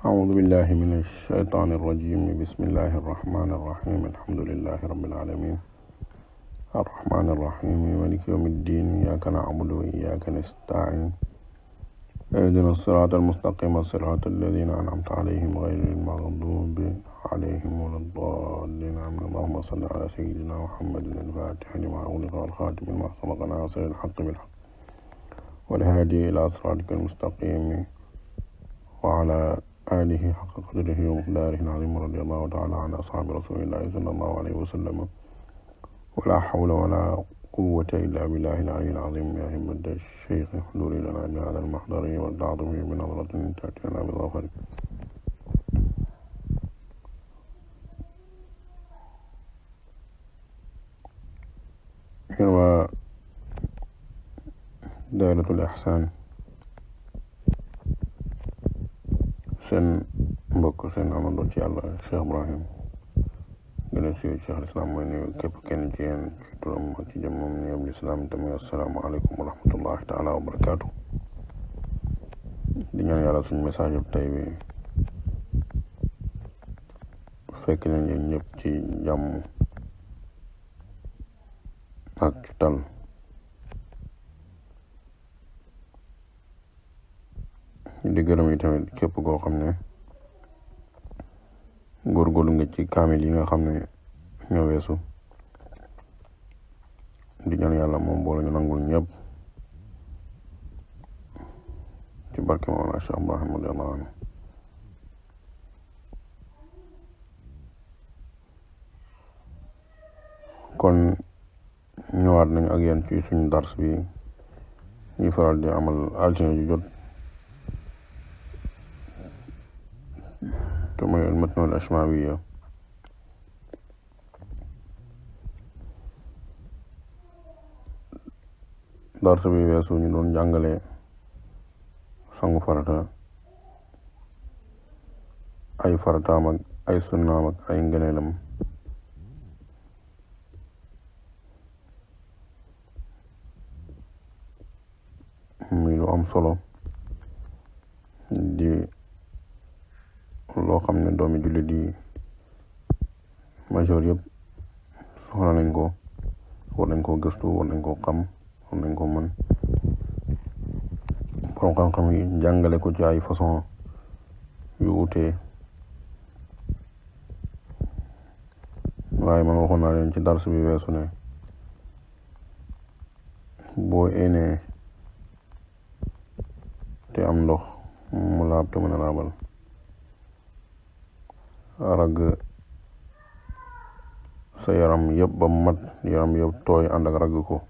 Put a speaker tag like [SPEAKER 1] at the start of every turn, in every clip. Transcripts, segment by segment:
[SPEAKER 1] أعوذ بالله من الشيطان الرجيم. بسم الله الرحمن الرحيم. الحمد لله رب العالمين الرحمن الرحيم مالك يوم الدين. إياك نعبد وإياك نستعين. اهدنا الصراط المستقيم صراط الذين أنعمت عليهم غير المغضوب عليهم ولا الضالين آمين. اللهم صل على سيدنا محمد الفاتح لما أغلق والخاتم لما سبق ناصر الحق بالحق والهادي إلى صراطك المستقيم وعلى آله حق قدره ومقداره العظيم. رضي الله تعالى عن أصحاب رسول الله صلى الله عليه وسلم. ولا حول ولا قوة إلا بالله العلي العظيم. يا همة الشيخ احضري لنا بهذا المحضر والتعظم بنظرة تأتي لنا بالظفر. هو دائرة الإحسان seen mbokk seen amandoo ci yàlla Cheikh Ibrahim gën a siiw Cheikh Lislaam mooy nuyu képp kenn ci yéen ci turam ak ci jëmmam nuyoob lislaam tamit assalaamu aleykum wa rahmatullahi taala wa barakaatu. di ñaan yàlla suñ message bu tey bi fekk nañ leen ñëpp ci jàmm ak ci tal. di gërëm yi tamit képp koo xam ne góorgóorlu nga ci kaamil yi nga xam ne ñoo weesu. di ñaan yàlla moom boole ñu nangul ñëpp ci barke Mawlana Cheikh Ibrahim radiyallahu anhu. kon ñëwaat nañ ak yéen ci suñu dars bi ñuy faral di amal altine ju jot te mooy matnul ashmawiya. darsa bi weesu ñu doon jàngale sangu farata, ay farataam ak ay sunnaam ak ay ngëneelam. muy lu am solo di loo xam ne doomi jullit yi majeur yëpp soxla nañ ko, war nañ koo gëstu, war nañ koo xam, war nañ ko mën. borom xam-xam yi jàngale ko ci ay façon yu utee. waaye man waxoon naa leen ci dars bi weesu ne boo eenee te am ndox mu laab te mën a laabal, ragg sa yaram yëpp ba mat, yaram yëpp tooy ànd ak ragg ko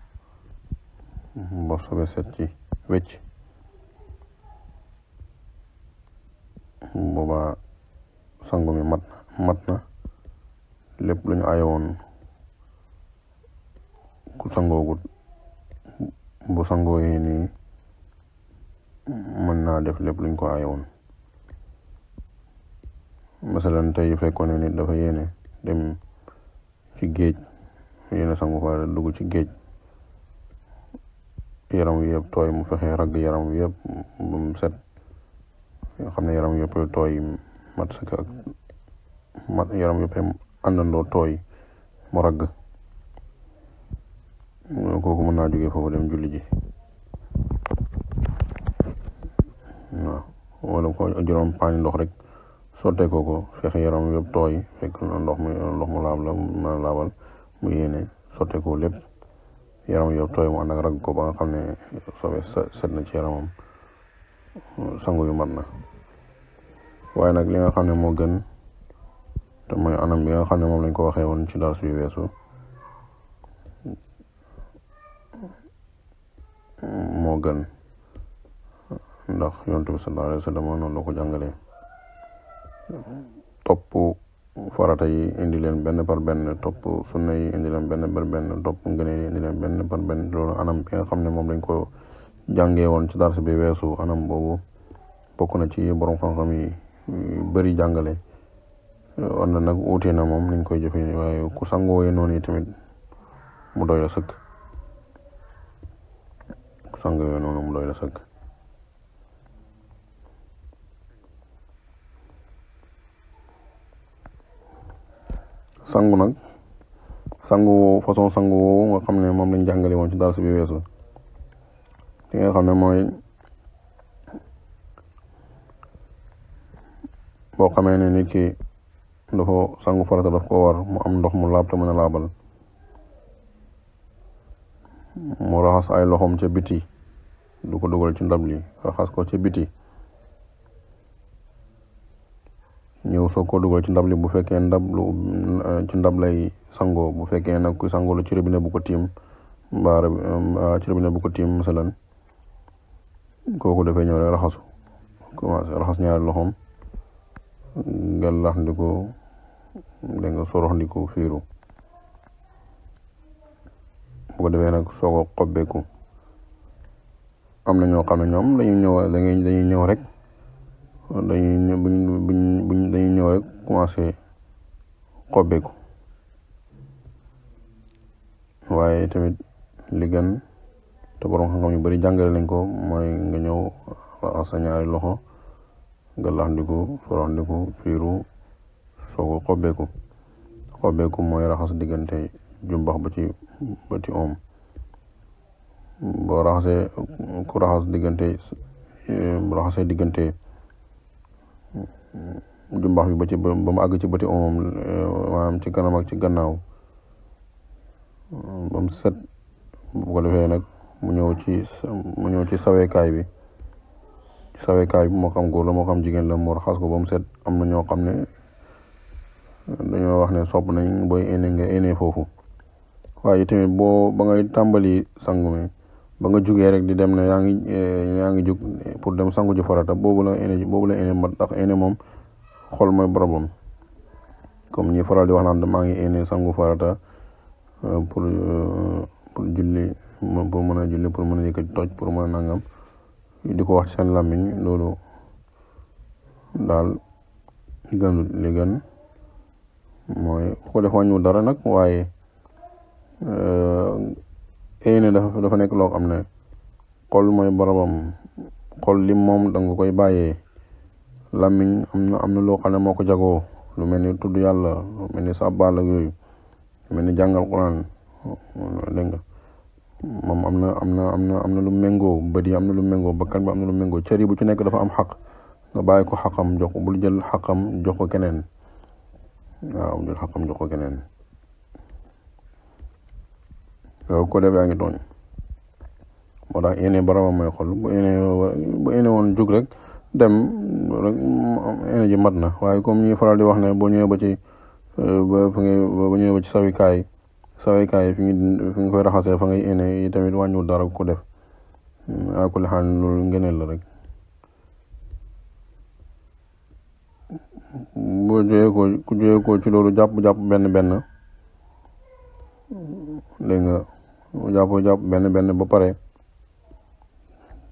[SPEAKER 1] ba sobe set ci wecc, booba sangu mi mat na. lépp lu ñu ayewoon ku sangoogut bu sangooyee nii mën naa def lépp luñ ko ayewoon. masalan tey fekkoon ne nit dafa yéene dem ci géej, yéene sangu fa dugg ci géej, yaram wi yëpp tooy, mu fexe ragg yaram wi yëpp ba mu set, nga xam ne yaram yëpp tooy mat sëkk ak mat, yaram yëpp àndandoo tooy mu ragg. kooku mën naa jógee foofu dem julli ji. waaw wala ko juróom paani ndox rek sottee ko fexe yaram yëpp tooy, fekk ndox mu laab la mën a laabal, mu yéene sottee ko lépp, yaram yëpp tooy mu ànd ak ragg ko ba nga xam ne sobe set na ci yaramam, sangu yu mat na. waaye nag li nga xam ne moo gën te mooy anam bi nga xam ne moom lañ ko waxee woon ci dars bi weesu, moo gën, ndax yonent bi sallallahu alayhi wa sallam noonu la ko jàngalee. topp farata yi indi leen benn par benn, topp sunna yi indi leen benn par benn, topp ngëneel yi indi leen benn par benn. loolu anam bi nga xam ne moom lañ ko jàngee woon ci dars bi weesu, anam boobu bokk na ci borom xam-xam yi bëri jàngale. war na nag uute na moom nañ koy jëfee, waaye ku sangooyee noonu yi tamit mu doy la sëkk. ku sangooyee noonu mu doy la sëkk. sangu nag sangu façon sangu woowu nga xam ne moom lañ jàngale woon ci darsu bi weesu li nga xam ne mooy boo xamee ne nit ki dafa sangu farata daf ko war mu am ndox mu laab te mën a laabal mu raxas ay loxoom ca biti du ko dugal ci ndab li raxas ko ca biti ñëw soog ko dugal ci ndab li bu fekkee ci ndab lay sangoo bu fekkee nag ku sangoo la ci robinet bu ko tiim mbaa ci robinet bu ko tiim masalan kooku dafay ñëw rek raxasu commencé raxas ñaari loxoom gàllax ndiku dégg nga sorox ndiku fiiru bu ko defee nag soog a xobbeeku am na ñoo xam ne ñoom dañuy ñëw rek dañuy ñëw rek commencé xobbeeku waaye tamit li gën te borom xam-xam yu bari jàngale nañ ko mooy nga ñëw raxas sa ñaari loxo gàllax ndiku sorox ndiku fiiru soog a xobbeeku mooy raxas diggante jumbax ba ci oom boo raxasee ku raxas diggante bu raxasee diggante jumbax bi ba mu àgg ci bëti oomam maanaam ci kanam ak ci gannaaw ba mu set bu ko defee nag mu ñëw ci saweekaay bi moo xam góor la moo xam jigéen la mu raxas ko ba mu set am na ñoo xam ne dañoo wax ne sopp nañ booy nga éene foofu waaye tamit ba ngay tàmbali sangu mi ba nga jugee rek di dem ne yaa ngi jug pour dem sangu ji farata boobu la éene mat ndax éene moom xol mooy boromam comme ñi faral di wax naan maa ngi éene sangu farata pour julli pour mën a julli pour mën a yëkkati toj pour mën a nangam di ko wax ci seen làmmiñ loolu daal gënul li gën mooy bu ko def wàññiwul dara nag waaye éene dafa nekk loo xam ne xol mooy boromam xol lim moom danga koy bàyyee làmmiñ am na loo xam ne moo ko jagoo lu mel ni tudd yàlla lu mel ni sàbbaal ak yooyu lu mel ni jàngal Quran dégg nga moom am na lu méngoo bët yi am na lu méngoo bakkan bi am na lu méngoo cër yi bu ci nekk dafa am xaq nga bàyyi ko xaqam jox ko bul jël xaqam jox ko keneen waaw jël xaqam jox ko keneen yow ko def yaa ngi tooñ moo tax yéene boromam mooy xol bu yéene woon jug rek dem rek yéene ji mat na waaye comme ñi faral di wax ne boo ñëwee ba ci sawikaay fi nga koy raxasee fa ngay yéene yi tamit wàññiwul dara ko def akuli xaal loolu ngeneel la rek boo jógee ko ci loolu jàpp benn dégg nga jàpp benn ba pare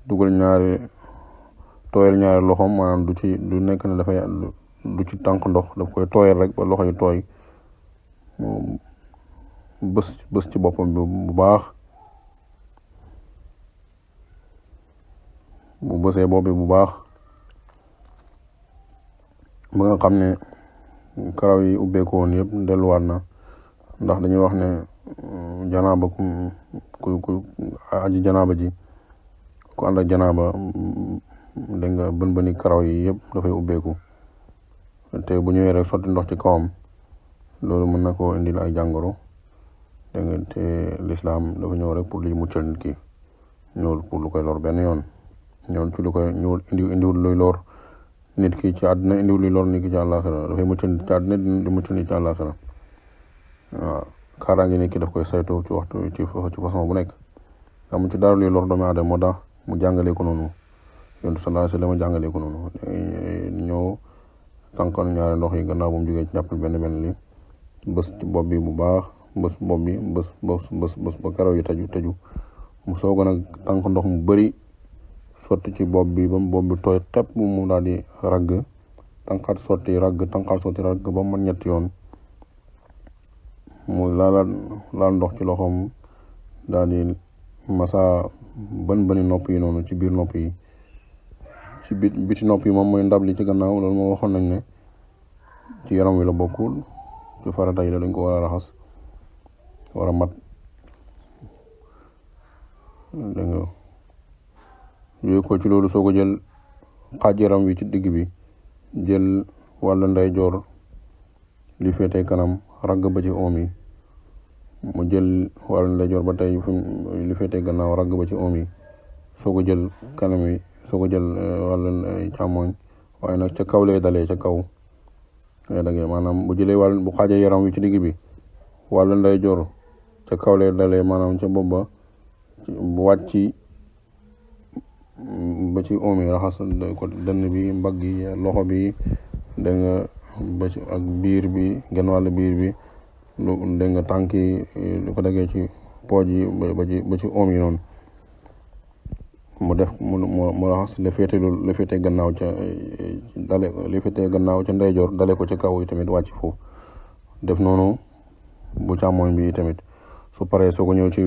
[SPEAKER 1] dugal tooyal ñaari loxoom maanaam du nekk ne dafay du ci tànk ndox daf koy tooyal rek ba loxo yi tooy bës ci boppam bi bu baax bu bësee bopp bi bu baax ba nga xam ne karaw yi ubbeeku woon yëpp delluwaat na ndax dañuy wax ne janaaba ku aji janaaba ji ku ànd ak janaaba dégg nga bën karaw yi yëpp dafay ubbeeku te bu ñëwee rek sotti ndox ci kawam loolu mën na koo indil ay jàngoro dégg nga te lislaam dafa ñëw rek pour li muccal nit ki ñëwul pour lu koy lor benn yoon ñëwul ci lu koy indiwul luy lor nit ki ci àddina indiwul luy lor nit ki ci àllaaxira dafay muccal nit ci àddina di muccal nit ci àllaaxira waaw kaaraange nit ki daf koy saytu ci waxtu ci façon bu nekk amul ci dara luy lor doomu aadama moo tax mu jàngalee ko noonu yonent sallallahu alayhi wa sallam jàngalee ko noonu ñëw tànqal ñaari ndox yi gannaaw bu mu jógee ci jàppal benn li bës ci bopp bi bu baax bës bopp bi bës ba karaw yi taju mu soog a nag tànk ndox mu bëri sotti ci bopp bi ba mu bopp bi tooy xepp mu daal di ragg tànqaat sotti ragg ba mu mën ñetti yoon mu laal ndox ci loxoom daal di masa bëni nopp yi noonu ci biir nopp yi ci biti nopp yi moom mooy ndab li ci gannaaw loolu moo waxoon nañ ne ci yaram wi la bokkul ci farata yi la dañ ko war a raxas war a mat dégg nga yooyu ko ci loolu soo ko jël xaaj yaram wi ci digg bi jël wàllu ndeyjoor li féete kanam ragg ba ci oom yi mu jël wàllu ndeyjoor ba tey li féete gannaaw ragg ba ci oom yi soo ko jël kanam wi soo ko jël wàllu càmmoñ waaye nag ca kaw lay dalee ca kaw lay dagee maanaam bu jëlee wàll bu xaajee yaram wi ci digg bi wàllu ndeyjoor ca kaw lay dalee maanaam ca bopp ba bu wàcc ba ci oom yi raxas ko dënn bi mbagg yi loxo bi dégg nga ba ci ak biir bi genn wàllu biir bi lu dégg nga tànk yi lu ko dagee ci pooj yi ba ci oom yi noonu mu def mu raxas la féete gannaaw ca dale li féete gannaaw ca ndeyjoor dale ko ca kaw yi tamit wàcc foofu def noonu bu càmmoñ bi tamit su paree soo ko ñëw ci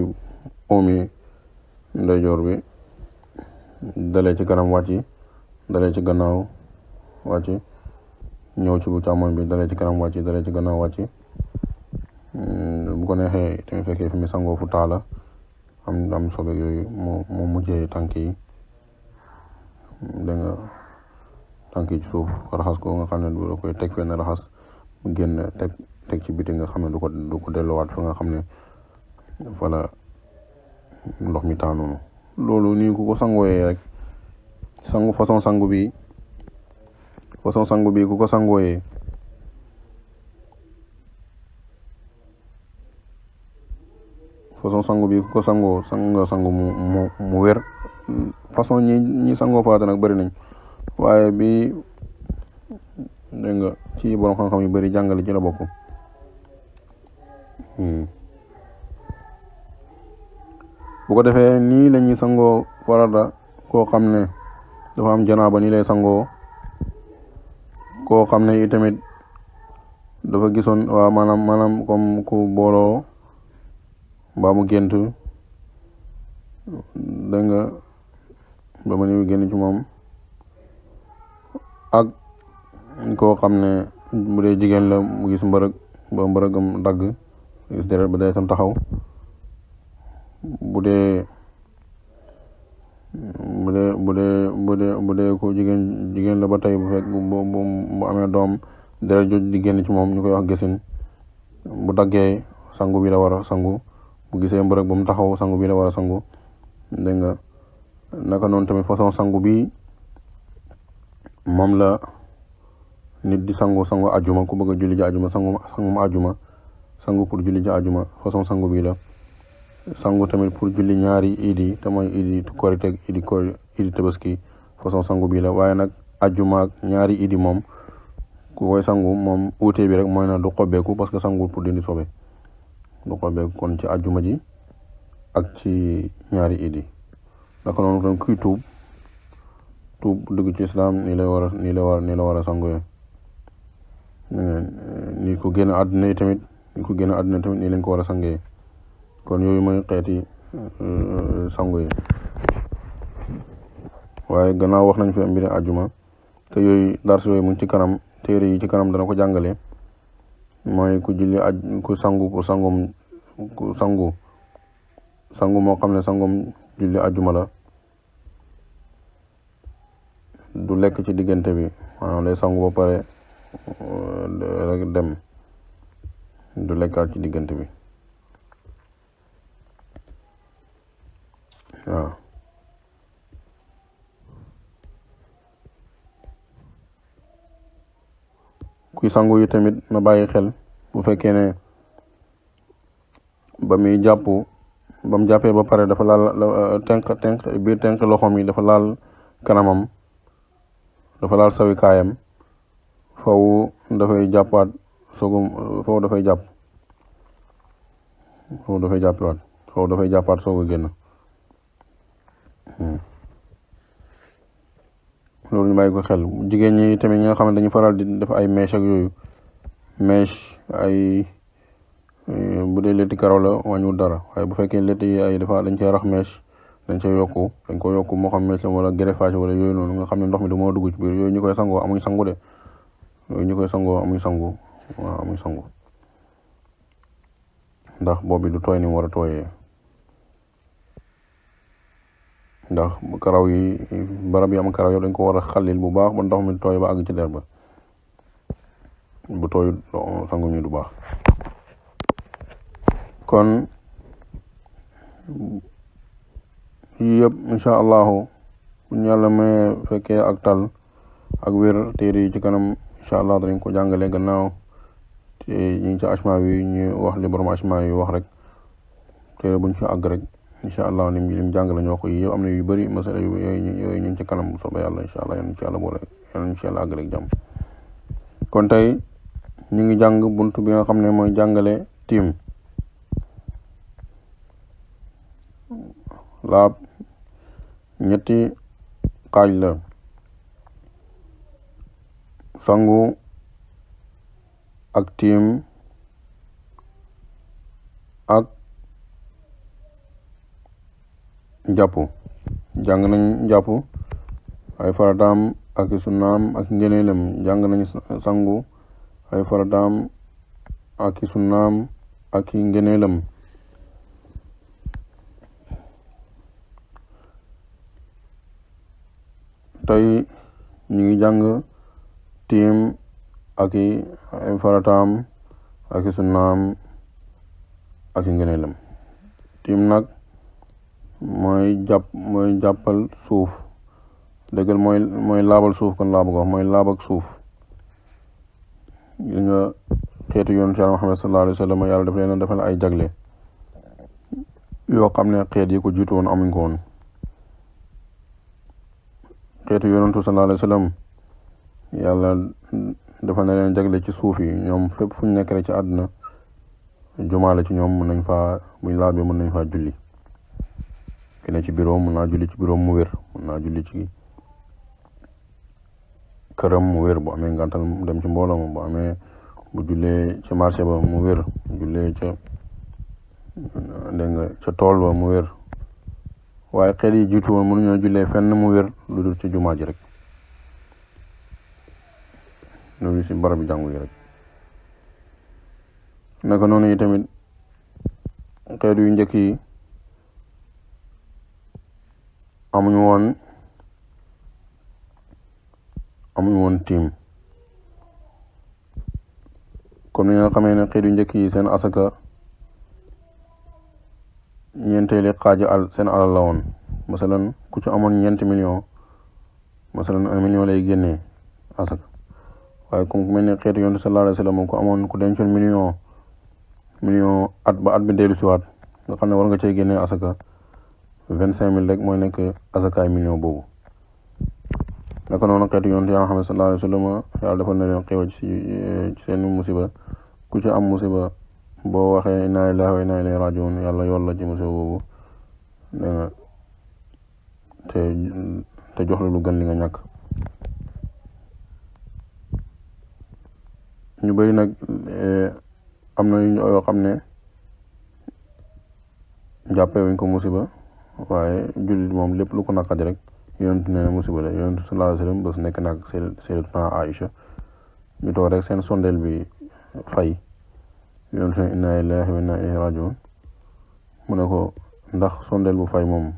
[SPEAKER 1] oom yi ndeyjoor bi dalee ci kanam wàcc dalee ci gannaaw wàcc ñëw ci bu càmmoñ bi dalee ci kanam wàcc dalee ci gannaaw wàcc bu ko neexee tamit fekkee fi mu sangoo fu taala am sobe yooyu mu mujjee tànk yi dégg nga tànk yi ci suuf raxas ko nga xam ne du koy teg fenn raxas mu génn teg ci biti nga xam ne du ko delluwaat fa nga xam ne fa la ndox mi taanoonu loolu nii ku ko sangooyee rek façon sangu bi ku ko sangooyee sangu mu wér façon ñi sangoo farata nag bëri nañ waaye bi dégg nga ci borom xam-xam yu bëri jàngale ci la bokk bu ko defee nii la ñuy sangoo farata koo xam ne dafa am janaaba nii lay sangoo koo xam ne itamit dafa gisoon waaw maanaam comme ku booloo mbaa mu gént dégg nga ba ma ni génn ci moom ak koo xam ne bu dee jigéen la mu gis mbërëgam dagg gis deret ba day tam taxaw bu dee ko jigéen la ba tey bu fekk bu amee doom deret jooju di génn ci moom ñu koy wax gësin bu daggee sangu bi la war a sangu bu gisee mbërëg ba mu taxaw sangu bi la war a sangu dégg nga naka noonu tamit façon sangu bi moom la nit di sangu ajuma ku bëgg a julli ji ajuma sangu ajuma sangu pour julli ji ajuma façon sangu bi la sangu tamit pour julli ñaari idi te mooy idi korite ak idi tabaski façon sangu bi la waaye nag ajuma ak ñaari idi moom ku koy sangu moom uute bi rek mooy na du xobbeeku parce que sangu pour dindi sobe du xobbeeku kon ci ajuma ji ak ci ñaari idi naka noonu tam kuy tuub dugg ci islam nii la war a sangu ni ko génn àdduna tamit nii lañ ko war a sangee kon yooyu mooy xeeti sangu yi waaye gannaaw wax nañ fi mbiri ajuma te yooyu dars yooyu mu ngi ci kanam téere yi ci kanam dana ko jàngale mooy ku julli ku sangu moo xam ne sangum julli ajuma la du lekk ci diggante bi maanaam lay sangu ba pare rek dem du lekkaat ci diggante bi waaw kuy sangu yi tamit na bàyyi xel bu fekkee ne ba mu jàppee ba pare dafa laal biir tenk loxoom yi dafa laal kanamam dafa laal sawi kaayam faw dafay jàppaat faw dafay jàppaat soog a génn loolu ñu bàyyi ko xel jigéen ñi tamit ñi nga xam ne dañu faral di def ay mèche ak yooyu bu dee létti karaw la wàññiwul dara waaye bu fekkee létti yi ay dañ cee rax mèche dañ ko yokku moo xam mèche la wala greffage wala yooyu noonu nga xam ne ndox mi du moo dugg ci biir yooyu ñu koy sangoo amuñ sangu de yooyu ñu koy sangoo amuñ sangu waaw amuñ sangu ndax boobi du tooy ni mu war a tooyee ndax karaw yi barab yi am karaw yow dañ ko war a xalil bu baax ba ndox mi tooy ba àgg ci der ba bu tooy sangu ñu du baax kon yii yëpp incha allahu bu ñu yàlla may fekkee ak tal ak wér téere yi ci kanam incha allah danañ ko jàngale gannaaw te ñu ngi ci asma yi ñu wax li borom asma yi wax rek téere buñ ci àgg rek incha allah lim jàngale ñoo ko yi yëpp am na yu bëri masala yooyu ñu ngi ci kanam bu soobee yàlla incha allah yal na ci yàlla boole yal na ci yàlla àgg rek jàmm kon tey ñu ngi jàng buntu bi nga xam ne mooy jàngale tiim laab ñetti xaaj la sangu ak tiim ak jàpp jàng nañ jàpp ay farataam ak sunnaam ak ngëneelam jàng nañ sangu ay farataam ak sunnaam ak ngëneelam tey ñu ngi jàng tiim ak ay farataam ak sunnaam ak ngëneelam tiim nag mooy jàppal suuf dëggal mooy laabal suuf kon laa bëgg wax mooy laab ak suuf li nga xeetu yoon ci Yàlla Muhammad sallallahu alayhi wa sallam yàlla daf leen defal ay jagle yoo xam ne xeet yi ko jiitu woon amuñ ko woon xeetu yonentu sallallahu alayhi wa sallam yàlla defal na leen jagle ci suuf yi ñoom fépp fu ñu nekk rek ci àdduna jumaa la ci ñoom mën nañ faa buñ laal bi mën nañ faa julli ki ne ci bureau mën naa julli ci bureau mu wér mën naa julli ci këram mu wér bu amee ngantal dem ci mbooloo ma bu amee bu jullee ci marché ba mu wér jullee ca dégg nga ca tool ba mu wér waaye xeet yi jiitu woon mënuñoo jullee fenn mu wér lu dul ci jumaa ji rek loolu si barab bi jàngu yi rek naka noonu yi tamit xeet yu njëkk yi amuñu woon tiim comme ni nga xamee ne xeet yu njëkk yi seen asaka ñeenteeli xaaji seen alal la woon masalan ku ci amoon 1 million lay génnee asaka waaye comme ku mel ne xeetu yonent sallallahu alayhi wa sallam ku amoon ku dencoon million at ba at bi dellu siwaat nga xam ne war nga cee génnee asaka 25,000 rek mooy nekk asakaay million boobu naka noonu xeetu yonent Yàlla Muhammad sallallahu alayhi wa sallam yàlla defal na leen xéewal ci seen musiba ku ci am musiba boo waxee inna lillahi wa inna ilayhi rajiun yàlla yool la ci musiba boobu da nga te jox la lu gën li nga ñàkk ñu bëri nag am na yoo xam ne jàppee wuñ ko musiba waaye jullit moom lépp lu ko naqadi rek yonent nee na musiba la yonent sallallahu alayhi wa sallam bés nekk nag Sayyidatuna Aïcha ñu toog rek seen sondeel bi fay yonent ne inna lillahi wa inna ilayhi rajiun mu ne ko ndax sondeel bu fay moom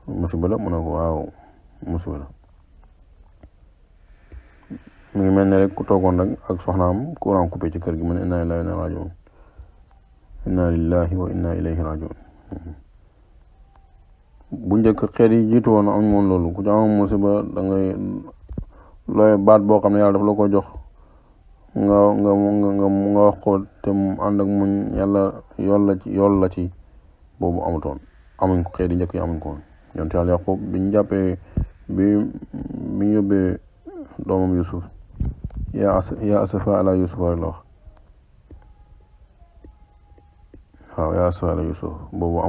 [SPEAKER 1] musiba la mu ne ko waaw musiba la mu ngi mel ne rek ku toogoon rek ak soxnaam courant coupé ci kër gi mu ne inna lillahi wa inna rajiun inna lillahi wa inna ilayhi rajiun bu njëkk xeet yi jiitu woon amuñ woon loolu ku ci am musiba da ngay looy baat boo xam ne yàlla dafa la ko jox nga wax ko te mu ànd ak muñ yàlla yool la ci boobu amutoon amuñ ko xeet yi njëkk yi amuñ ko woon yonent yàlla Yaqub biñ jàppee biñ yóbbee doomam Yusuf yaa asafa ala Yusuf rek la wax waaw yaa asafa ala Yusuf boobu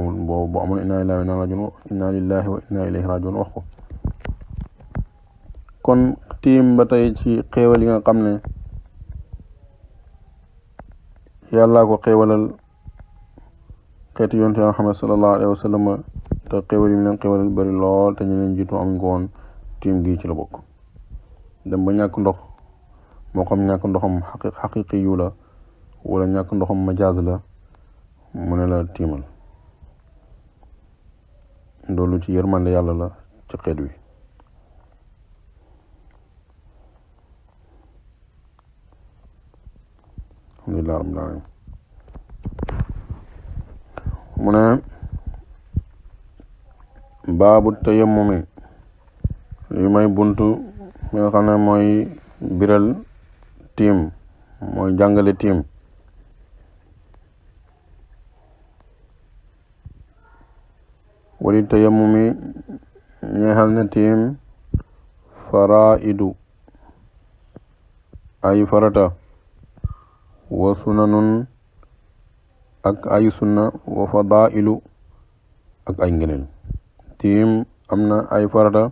[SPEAKER 1] amul inna lillahi wa inna ilayhi rajiun wax ko kon tiim ba tey ci xéewal yi nga xam ne yàllaa ko xéewalal xeeti yonent Yàlla Muhammad sallallahu alayhi wa sallam te xéewal yi mu leen xéewalal bëri lool te ñu leen jiitu amuñ ko woon tiim gi ci la bokk dem ba ñàkk ndox moo xam ñàkk ndoxam xaqiqi yu la wala ñàkk ndoxam majaaz la mu ne la tiimal loolu ci yërmande yàlla la ci xeet wi alhamdulilah rabbil alamin mu ne baabu tayammumi li may buntu mi nga xam ne mooy biral tiim mooy jàngale tiim wali tayammumi ñeexal na tiim faraidu ay farata wa sunanun ak ay sunna wa fadailu ak ay ngëneel tiim am na ay farata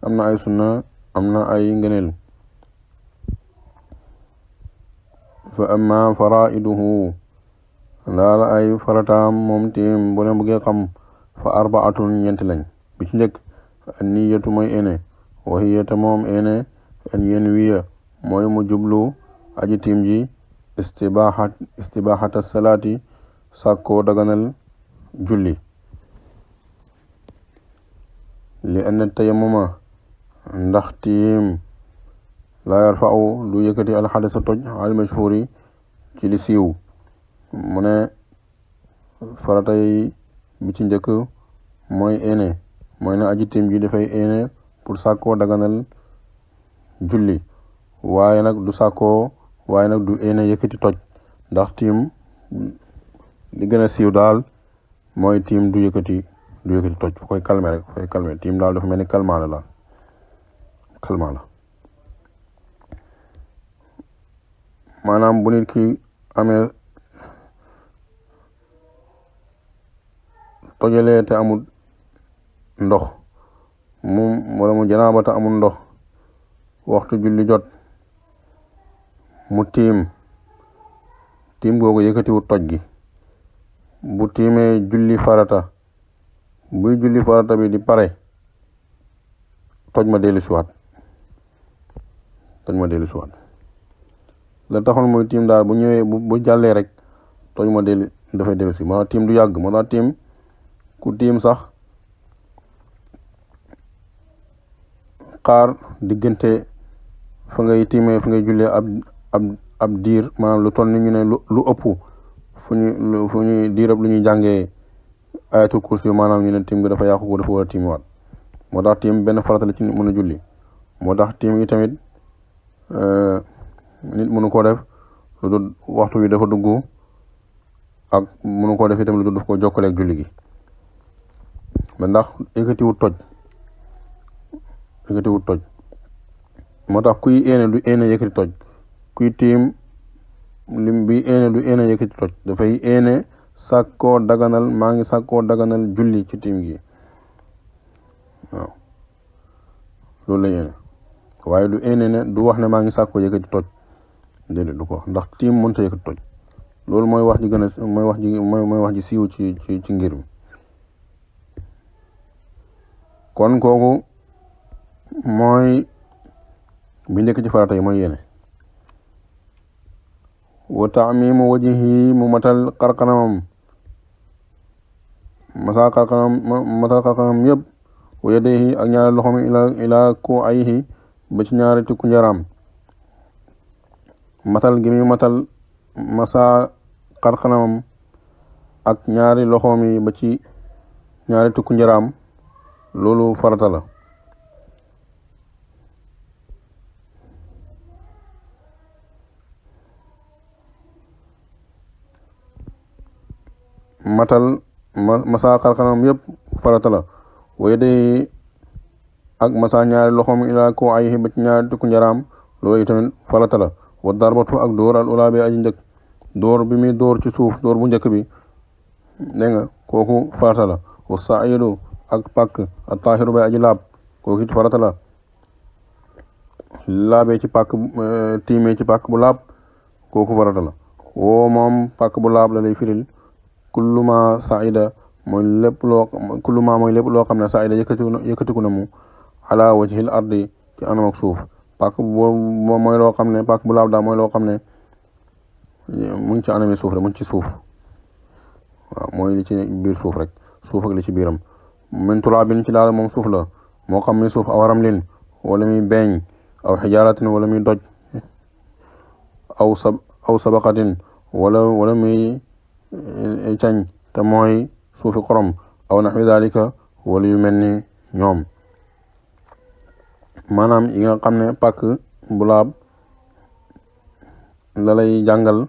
[SPEAKER 1] am na ay sunna am na ay ngëneel fa amma faraiduhu laala ay farataam moom tiim bu leen bëggee xam fa arbaatun ñeenti lañ bi ci njëkk an niyatu mooy ene wa hiya te moom ene an yen wiya mooy mu jublu aji tiim ji istibahata salaati sàkkoo daganal julli li anna tayammuma ndax tiim laa yarfa'u du yëkkati alxadasa toj al mashhuri ci li siiw mu ne faratay bi ci njëkk mooy ene mooy na aji tiim ji dafay ene pour sàkkoo daganal julli waaye nag du ene yëkkati toj ndax tiim li gën a siiw daal mooy tiim du yëkkati toj fu koy calmer rek fay calmer tiim daal dafa mel ni calmant la maanaam bu nit ki amee tojalee te amul ndox wala mu janaaba te amul ndox waxtu julli jot mu tiim googu yëkkatiwut toj gi bu tiimee julli farata buy julli farata bi di pare toj ma dellu siwaat la taxoon muy tiim daal bu ñëwee bu jàllee rek toj ma dafay dellu si moo tax tiim du yàgg moo tax tiim ku tiim sax xaar diggante fa ngay tiimee fa ngay jullee ab diir maanaam lu toll ni ñu ne lu ëpp fu ñuy diirab lu ñuy jàngee ayatul kursi maanaam ñu ne tiim gi dafa yàqu ko dafa war a tiimiwaat moo tax tiim benn farata la ci nit mën a julli moo tax tiim yi tamit nit mënu koo def lu dul waxtu wi dafa dugg ak mënu koo def itam lu dul daf ko jokkaleeg julli gi mais ndax yëkkatiwut toj moo tax kuy éene du éene yëkkati toj kuy tiim lim bi éene du éene yëkkati toj dafay éene sàkkoo daganal maa ngi sàkkoo daganal julli ci tiim gi waaw loolu la yéene waaye du éene ne du wax ne maa ngi sàkkoo yëkkati toj déedéet du ko wax ndax tiim mënta yëkkati toj loolu mooy wax ji gën a mooy wax ji siiw ci ngir mi kon kooku mooy bi njëkk ci farata yi mooy yéene wa taamimu wajhi mu matal xarkanamam matal xarkanam yëpp wa yadayhi ak ñaari loxom ila ku ayhi ba ci ñaari tikku njaraam matal gi mi matal masa xarkanamam ak ñaari loxom yi ba ci ñaari tikku njaraam loolu farata la matal masa xarkanam yëpp farata la waaye day ak masa ñaari loxoom ilaa ko ay ba ci ñaari tikku njaraam loolu itamit farata la wa darbatu ak dóor al ula bi aji njëkk dóor bi muy dóor ci suuf dóor bu njëkk bi dégg nga kooku farata la wa saidu ak pàkk ak taahiru bay aji laab kooku it farata la laabee ci pàkk tiimee ci pàkk bu laab kooku farata la woo moom pàkk bu laab la lay firil kulluma saida mooy lépp loo xam ne saida yëkkatiku na mu ala wajhil ardi ci anam ak suuf pàkk bu mooy loo xam ne pàkk bu laab daal mooy loo xam ne mu ngi ci anami suuf rek mu ngi ci suuf waaw mooy li ci biir suuf rek suuf ak li ci biiram min turaabin ci daal moom suuf la moo xam mi suuf aw ramlin wala muy beeñ aw xijaaratin wala muy doj aw sabaqatin wala muy cañ te mooy suufi xorom aw naxwi dalika wala yu mel ni ñoom maanaam yi nga xam ne pàkk bu laab la lay jàngal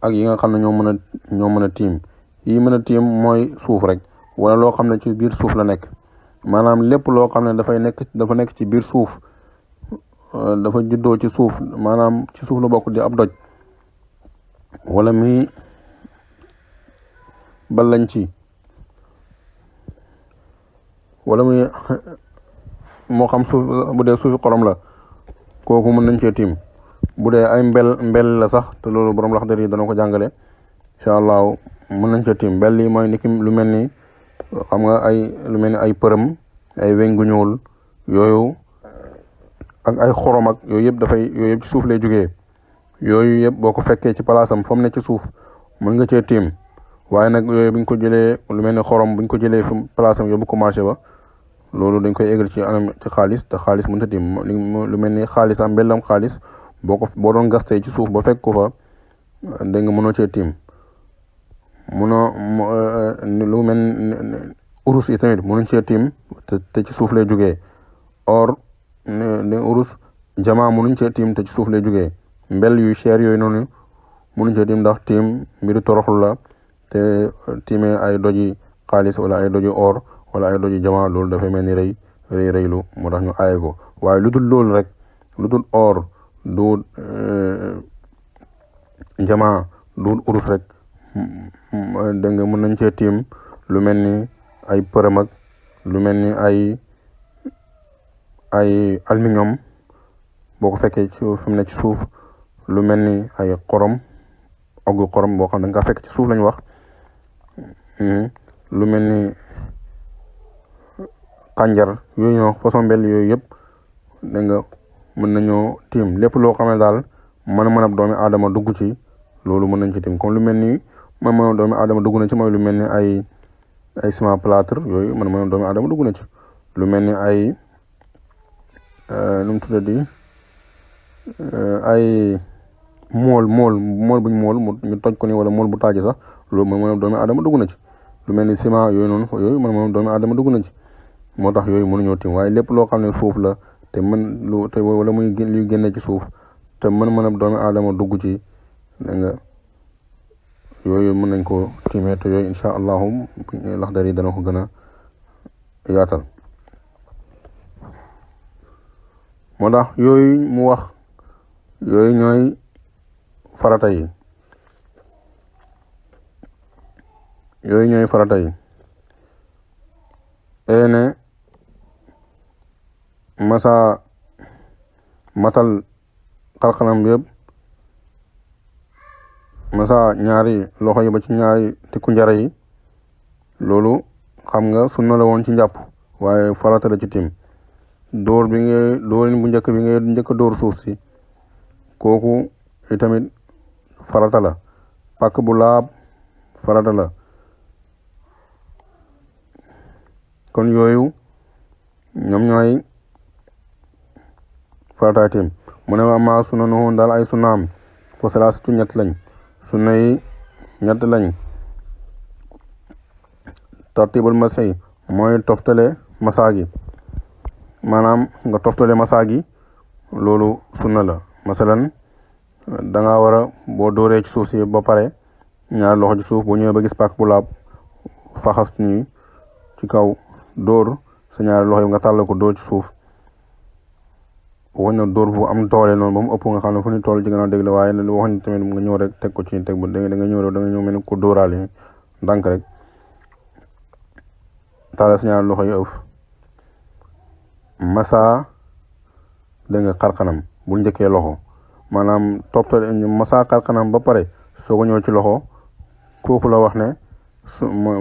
[SPEAKER 1] ak yi nga xam ne ñoo mën a tiim yi mën a tiim mooy suuf rek wala loo xam ne ci biir suuf la nekk maanaam lépp loo xam ne dafa nekk ci biir suuf dafa juddoo ci suuf maanaam ci suuf la bokk di ab doj wala muy ballañ ci wala muy moo xam suuf bu dee suufi xorom la kooku mën nañ cee tiim bu dee ay mbel la sax te loolu borom Laxdari yi dana ko jàngale incha allah mën nañ cee tiim mbel yi mooy niki lu mel ni xam nga lu mel ni ay përëm ay weñ gu ñuul yooyu ak ay xorom ak yooyu yëpp ci suuf lay jógee yooyu yëpp boo ko fekkee ci palaasam fa mu ne ci suuf mën nga cee tiim waaye nag yooyu buñ ko jëlee lu mel ni xorom buñ ko jëlee fi palaasam yóbbu ko marché ba loolu dañ koy eggal ci anam ci xaalis te xaalis mënut a tiim lu mel ni xaalis am mbellam xaalis boo doon gastee ci suuf ba fekk ko fa dégg nga mënoo cee tiim lu mel urus yi tamit mënuñ cee tiim te ci suuf lay jógee or urus jamaa mënuñ cee tiim te ci suuf lay jógee mbel yu cher yooyu noonu mënuñ cee tiim ndax tiim mbiru toroxlu la te tiimee ay doji xaalis wala ay doji or wala ay doji jamaa loolu dafay mel ni rëylu moo tax ñu aaye ko waaye lu dul loolu rek lu dul or du jamaa du urus rek dégg nga mën nañ cee tiim lu mel ni ay përëm ak lu mel ni ay aluminium boo ko fekkee ci fi mu ne ci suuf lu mel ni ay xorom oggu xorom boo xam ne nga fekk ci suuf lañ wax lu mel ni xànjar yooyu ñoo façon mbel yooyu yëpp dégg nga mën nañoo tiim lépp loo xam ne daal mën a doomi aadama dugg ci loolu mën nañ ci tiim comme lu mel ni mën a doomi aadama dugg na ci mooy lu mel ni ay ciment plâtre yooyu mën a doomi aadama dugg na ci lu mel ni ay nu mu tuddati ay mool buñ mool ñu toj ko ni wala mool bu taaji sax loolu mën a doomi aadama dugg na ci lu mel ni ciment yooyu noonu yooyu mën a doomi aadama dugg na ci moo tax yooyu mënuñoo tiim waaye lépp loo xam ne suuf la te wala muy luy génne ci suuf te mën a doomi aadama dugg ci da nga yooyu mën nañ ko tiimee te yooyu incha allahu Laxdari dana ko gën a yaatal moo tax yooyu mu wax yooyu ñooy farata yi ene masa matal xarxanam bi yëpp masa ñaari loxo yi ba ci ñaari tikku njara yi loolu xam nga sunna la woon ci njàpp waaye farata la ci tiim dóorin bu njëkk bi ngay njëkk dóor suuf si kooku itamit farata la pàkk bu laab farata la kon yooyu ñoom ñooy farataay tiim mu ne wa ma sunna noonu daal ay sunnaam fo salaasatu ñett lañ sunna yi ñett lañ tartibul masay mooy toftale masaa gi maanaam nga toftale masaa gi loolu sunna la masalan da nga war a boo dóoree ci suuf si ba pare ñaari loxo ci suuf boo ñëwee ba gis pàkk bu laab faxas nii ci kaw dóor sa ñaari loxo yi nga tàll ko dóor ci suuf waxuñ na dóor bu am doole noonu ba mu ëpp nga xam ne fu ñu toll ci gën a dégg la waaye waxuñ tamit nga ñëw rek teg ko ci teg bu da nga ñëw mel ni ko dóoraale ndànk rek tàll sa ñaari loxo yi ëf masa da nga xarkanam bul njëkkee loxo maanaam toppatoo masa xarkanam ba pare soo ko ñëw ci loxo kooku la wax ne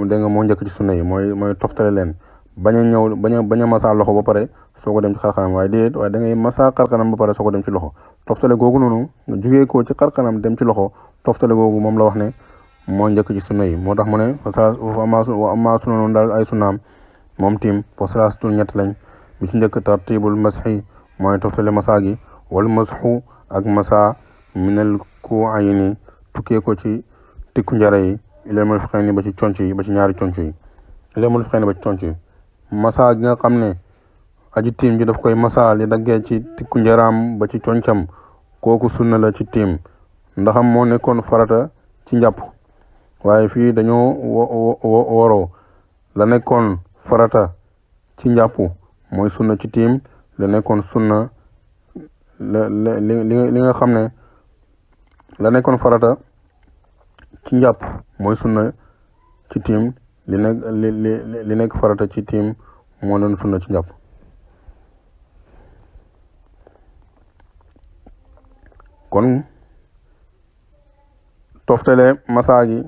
[SPEAKER 1] da nga moo njëkk ci sunna yi mooy toftale leen bañ a masa loxo ba pare soo ko dem ci xarkanam waaye déet waaye da ngay masa xarkanam ba pare soo ko dem ci loxo toftale googu noonu nga jugee ko ci xarkanam dem ci loxo toftale googu moom la wax ne moo njëkk ci sunna yi moo tax mu ne wa amma sunna noonu daal ay sunnaam moom tiim fa salaasatul ñett lañ bi ci njëkk tartibul masxi mooy toftale masa gi wal masxu ak masa minal ku ayni tukkee ko ci tikku njara yi ilal mul fi xëy ni ba ci conc yi ba ci ñaari conc yi ilal mul fi xëy ni ba ci conc yi masa gi nga xam ne aji tiim ji daf koy masa li daggee ci tikku njaraam ba ci concam kooku sunna la ci tiim ndaxam moo nekkoon farata ci njàpp waaye fii dañoo waroo la nekkoon farata ci njàpp mooy sunna ci tiim la nekkoon sunna li nga xam ne la nekkoon farata ci njàpp mooy sunna ci tiim li nekk farata ci tiim moo doon sunna ci njàpp kon toftale masa gi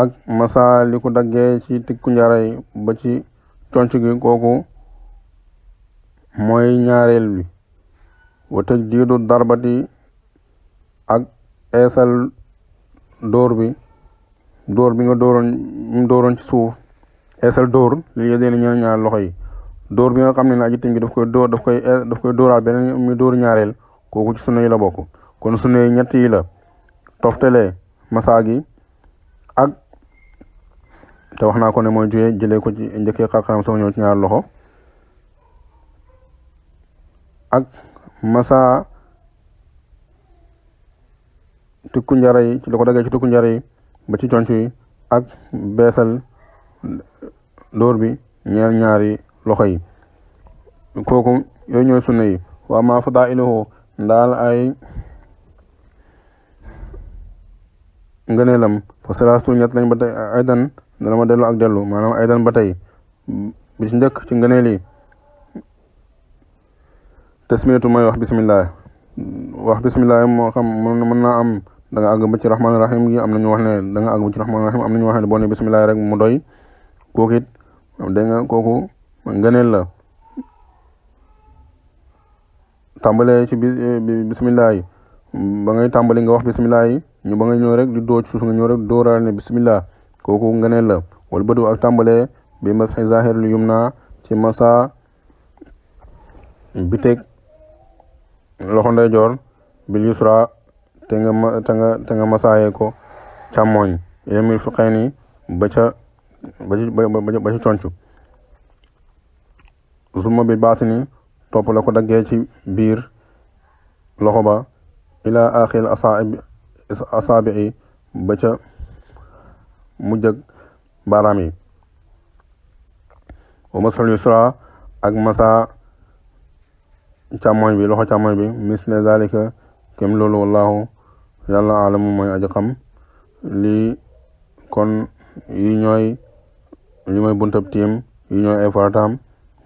[SPEAKER 1] ak masa li ko daggee ci tikku njaray ba ci conc gi kooku mooy ñaareel bi wa tajdiidu darbati ak eesal dóor bi nga dooroon ci suuf eesal dóor li yédee ñeen ñaar loxo yi dóor bi nga xam ne aji tiim gi daf koy dóoraal beneen muy dóor ñaareel kooku ci sunna yi la bokk kon sunna yi ñett yi la toftale masa gi ak te wax naa ko ne mooy jëlee ko ci njëkkee xarxanam soo ñëw ci ñaar loxo ak masa tikku njara yi ci la ko daggee ci tikku njara yi ba ci conc yi ak beesal dóor bi ñaari loxo yi kooku yooyu ñooy sunna yi waa ma fadailuhu ndaal ay ngëneelam fa salaastu ñett lañ ba tey aydan dana ma dellu ak dellu maanaam aydan ba tey bi ci njëkk ci ngëneel yi tasmiyatu mooy wax bismillah moo xam mën naa am da nga àgg ba ci rahmaani rahim gi am nañu wax ne da nga àgg ba ci rahmaani rahim am nañu wax ne boo ne bismillah rek mu doy kooku it da nga kooku ngëneel la tàmbalee ci bismillah yi ba ngay tàmbali nga wax bismillah yi ñu ba ngay ñëw rek di doo ci suuf nga ñëw rek dooraal ne bismillah kooku ngëneel la wala bëdu ak tàmbalee bi masxi zahir lu yumna ci masa bi teg loxo ndeyjoor bil yusra te nga masaaye ko càmmooñ yemil fi xëy ni ba ca concu summa bi baatini topp la ko daggee ci biir loxo ba ila axil asaabi ba ca mujj ak baaraam yi wa masul yusra ak masa càmmoñ bi loxo càmmoñ bi misle zalika kem loolu wallahu yàlla alamu mooy aji xam lii kon yi ñooy li mooy buntab tiim yi ñooy ay farataam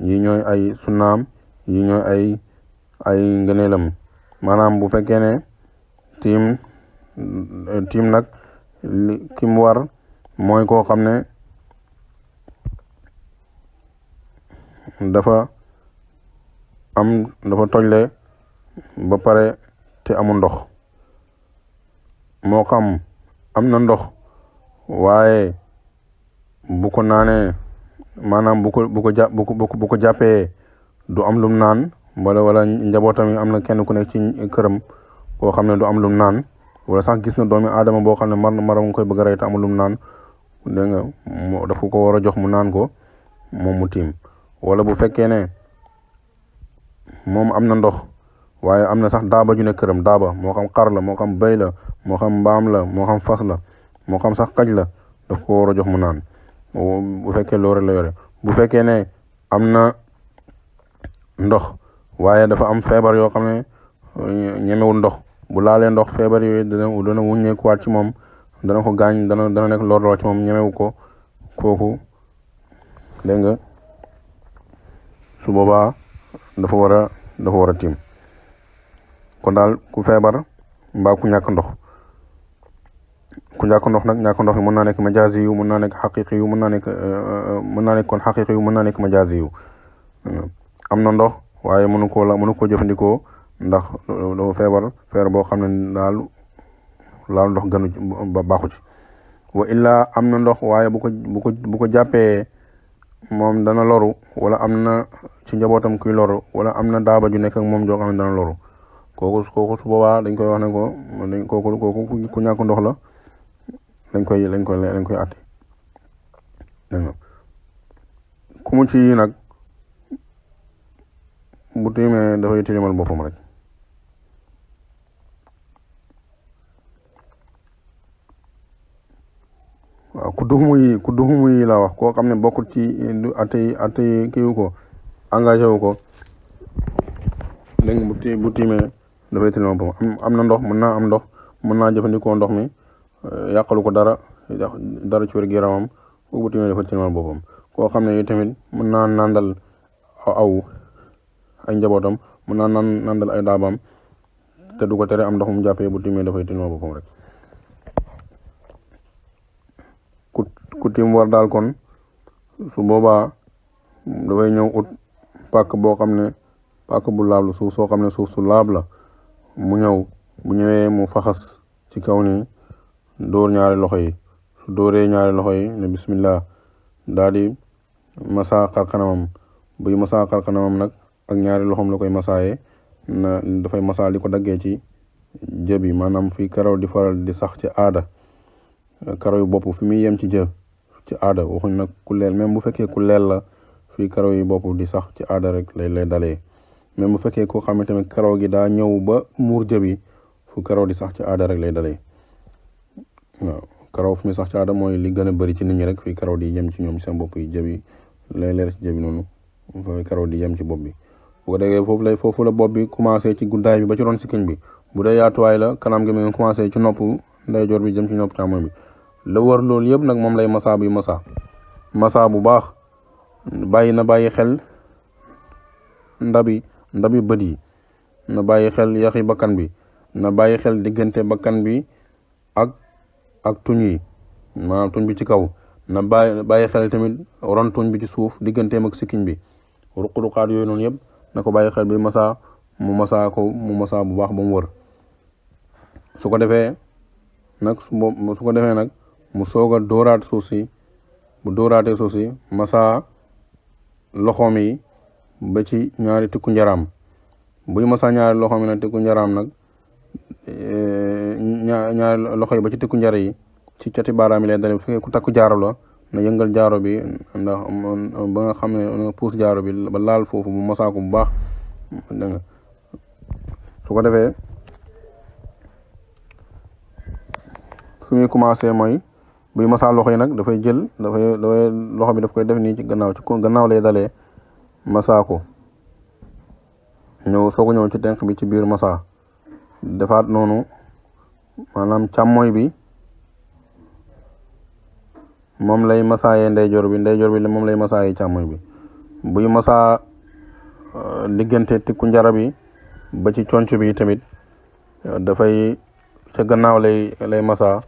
[SPEAKER 1] yi ñooy ay sunnaam yi ñooy ay ngëneelam maanaam bu fekkee ne tiim nag ki mu war mooy koo xam ne dafa tojle ba pare te amul ndox moo xam am na ndox waaye bu ko naanee maanaam bu ko jàppee du am lum naan wala njabootam yi am na kenn ku nekk ci këram koo xam ne du am lum naan wala sax gis na doomi aadama boo xam ne maram koy bëgg a rey te amul lum naan dégg nga dafa ko war a jox mu naan ko moom mu tiim wala bu fekkee ne moom am na ndox waaye am na sax daaba ju ne këram daaba moo xam xar la moo xam béy la moo xam mbaam la moo xam fas la moo xam sax xaj la daf ko war a jox mu naan bu fekkee loolu rek la yore bu fekkee ne am na ndox waaye dafa am feebar yoo xam ne ñemewul ndox bu laalee ndox feebar yooyu dana wuññeekuwaat ci moom dana ko gaañ dana nekk lor ci moom ñemewu ko kooku dégg nga su boobaa dafa war a tiim kon daal ku feebar mbaa ku ñàkk ndox nag ñàkk ndox yi mën naa nekk majazi yu mën naa nekk xaqiqi yu mën naa nekk kon xaqiqi yu mën naa nekk majazi yu am na ndox waaye mënu koo jëfandikoo ndax dafa feebar boo xam ne daal laal ndox gënu ba baaxu ci. wa illaa am na ndox waaye bu ko jàppee moom dana loru wala am na ci njabootam kuy loru wala am na daaba ju nekk ak moom joo xam ne dana loru kooku su boobaa dañ koy wax ne kooku ku ñàkk ndox la lañ koy àtte. dégg nga ku mu ci nag bu tiimee dafay tilimal boppam rek. waaw ku duxumu yi laa wax koo xam ne bokkul ci atte yi kiiwu ko engagé wu ko léegi bu tiimee dafay tilimal boppam am na ndox mën naa am ndox mën naa jëfandikoo ndox mi yàqalu ko dara ci wér-gu-yaramam bu tiimee dafay tilimal boppam. koo xam ne yi tamit mën naa nandal ay njabootam mën naa nandal ay daabaam te du ko tere am ndox mu jàppee bu tiimee dafay tilimal boppam rek. ku tiim war daal kon su boobaa dafay ñëw ut pàkk boo xam ne pàkk bu laab la suuf soo xam ne suuf su laab la mu ñëw bu ñëwee mu faxas ci kaw ni dóor ñaari loxo yi su dóoree ñaari loxo yi ne bismillah daal di masa xarkanamam buy masa xarkanamam nag ak ñaari loxoom la koy masaaye na dafay masa li ko daggee ci jëbi maanaam fii karaw di faral di sax ci aada karaw yu bopp fi muy yem ci ci aada waxuñ nag ku leel même bu fekkee ku leel la fii karaw yi bopp di sax ci aada rek lay dalee même bu fekkee koo xam ne tamit karaw gi daa ñëw ba muur jëbi fu karaw di sax ci aada rek lay dalee. waaw karaw fi muy sax ci aada mooy li gën a bëri ci nit ñi rek fii karaw di yem ci ñoom seen bopp yi jëbi lay leer ci jëbi noonu fii karaw di yem ci bopp bi. bu ko defee foofu la bopp bi commencé ci guddaay bi ba ci ron sikkiñ bi bu dee yaatuwaay la kanam gi mi ngi commencé ci nopp ndeyjoor bi jëm ci nopp càmmoñ bi. la wër loolu yëpp nag moom lay masa buy masa bu baax bàyyi xel ndabi bët yi na bàyyi xel yaxi bakkan bi na bàyyi xel diggante bakkan bi ak tuñ yi maanaam tuñ bi ci kaw na bàyyi xel tamit ron tuñ bi ci suuf digganteem ak sikkiñ bi ruq-ruqaat yooyu noonu yëpp na ko bàyyi xel bi mu masa bu baax ba mu wër su ko defee nag mu soog a dóoraat suuf si bu dóoraatee suuf si masa loxoom yi ba ci ñaari tikku njaraam buy masa ñaari loxoom yi nag tikku njaraam nag ñaari loxo yi ba ci tikku njara yi ci cati baaraam yi lay dale bu fekkee ku takku jaaro la na yëngal jaaro bi ndax ba nga xam ne puus jaaro bi ba laal foofu mu masa ko bu baax dégg nga su ko defee fi muy commencé mooy buy masa loxo yi nag dafay loxo bi daf koy def nii ci gannaaw lay dalee masa ko soo ko ñëw ci tenq bi ci biir masa defaat noonu maanaam càmmooy bi moom lay masaayee ndeyjoor bi moom lay masaayee càmmooy bi buy masa diggante tikku njara bi ba ci conc bi tamit dafay ca gannaaw lay masa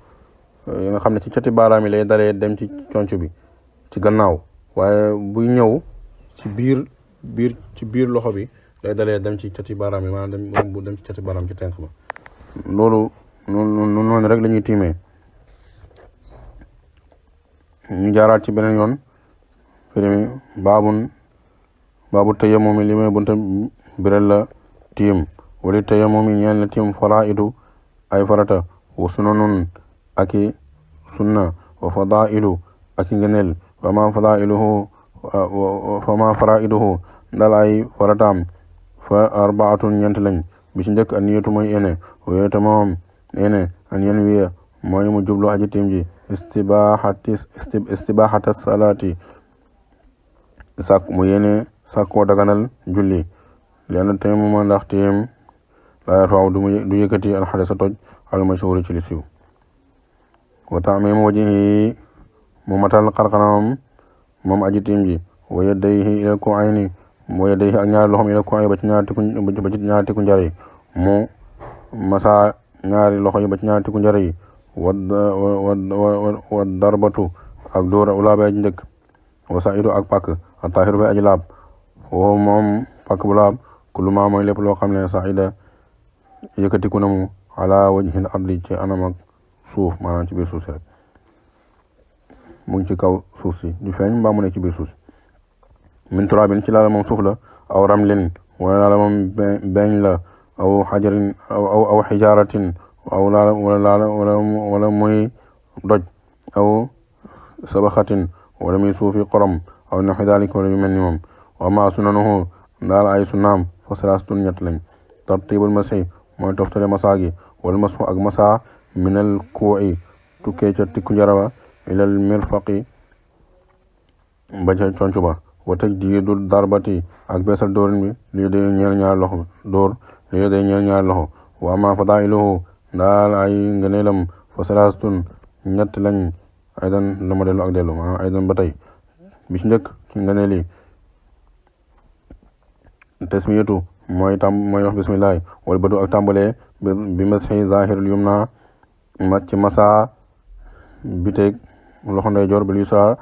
[SPEAKER 1] yi nga xam ne ci cati baaraam yi lay dalee dem ci conc bi ci gannaaw waaye buy ñëw ci biir loxo bi lay dalee dem ci cati baaraam yi maanaam dem ci cati baaraam ci tenq ba loolu noonu rek la ñuy tiimee. ñu jaaraat ci beneen yoon firimi baabu tayammum li may bunta biral la tiim wali tayammum ñeel na tiim faraidu ay farata wa sunanun aki sunna wa fadailu aki ngëneel wa ma faraiduhu ndal ay farataam fa arbaatun ñeent lañ bi ci njëkk an niyatu mooy ene wa tamam ene an yen wiya mooy mu jublu aji tiim ji istibahata salati mu yene sàkkoo daganal julli leen tayammum ndax tiim la yarfa'u du yëkkati alxadasa toj al mashhur ci li siw wa ta'mim wajhihi mu matal xarxanamam moom aji tiim ji wa yadayhi ila ko ayni wa yadayhi ak ñaari loxom ila ko ayni ba ci ñaari tikku njara yi mu masa ñaari loxo yi ba ci ñaari tikku njara yi wa darbatu ak dóora ulaa bay aji njëkk wa sa'idu ak pàkk a tahiru bay aji laab woo moom pàkk bu laab kullu maa mooy lépp loo xam ne saida yëkkatiku na mu ala wajhil ardi ci anam ak suuf maanaam ci biir suuf si rek mu ngi ci kaw suuf si du feeñ mbaa mu ne ci biir suuf si min turabin ci laala moom suuf la aw ramlin wala laala moom beeñ la aw xajarin aw xijaratin aw laala wala muy doj aw sabaxatin wala muy suufi xorom aw naxi dalik wala yu mel ni moom wa ma sunanuhu daal ay sunnaam fa salaasatun ñett lañ tartibul masi mooy toftale masaa gi wala masu ak masaa minal kuu'i tukkee ca tikku njarawa ilal mirfaqi ba ca conc ba wa tajdiidu darbati ak beesal dóorin bi lii day ñeel ñaari loxo dóor lii day ñeel ñaari loxo wa ama fadailuhu daal ay ngëneelam fa salaasatun ñett lañ aydan la ma dellu ak dellu maanaam aydan ba tey bi ci njëkk ci ngëneel yi tasmiyatu mooy wax bismillahi wala badu ak tàmbalee bi masxi zahirul yumna ci masa biteeg loxo ndeyjoor bil yusra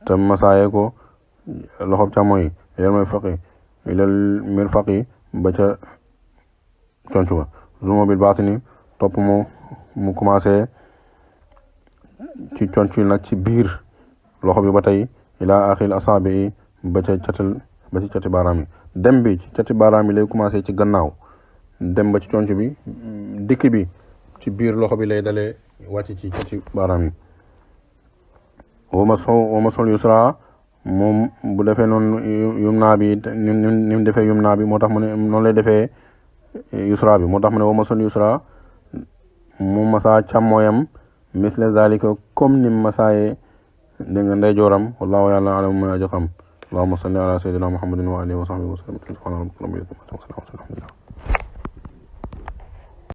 [SPEAKER 1] te masaaye ko loxo càmmoñ ilal mirfaqi ilal mirfaqi ba ca conc ba zuma bil baatini topp mu commencé ci conc nag ci biir loxo bi ba tey ila axil asaabi ba ci cati baaraam yi dem bi ci cati baaraam yi lay commencé ci gannaaw dem ba ci conc bi dikk bi ci biir loxo bi lay dalee wàcc ci cati baaraam yi wa masul yusra moom bu defee noonu yumna bi ni mu defee yumna bi moo tax mu ne noonu lay defee yusra bi moo tax mu ne wa masul yusra mu masa càmmooyam misle zalika comme ni masaaye dégg nga ndeyjooram wallahu yàlla alam ma aja xam allahumma salli ala sayyidina muhammadin wa alihi wa sahbihi wa sallam subhana rabbika rabbil izzati amma yasifun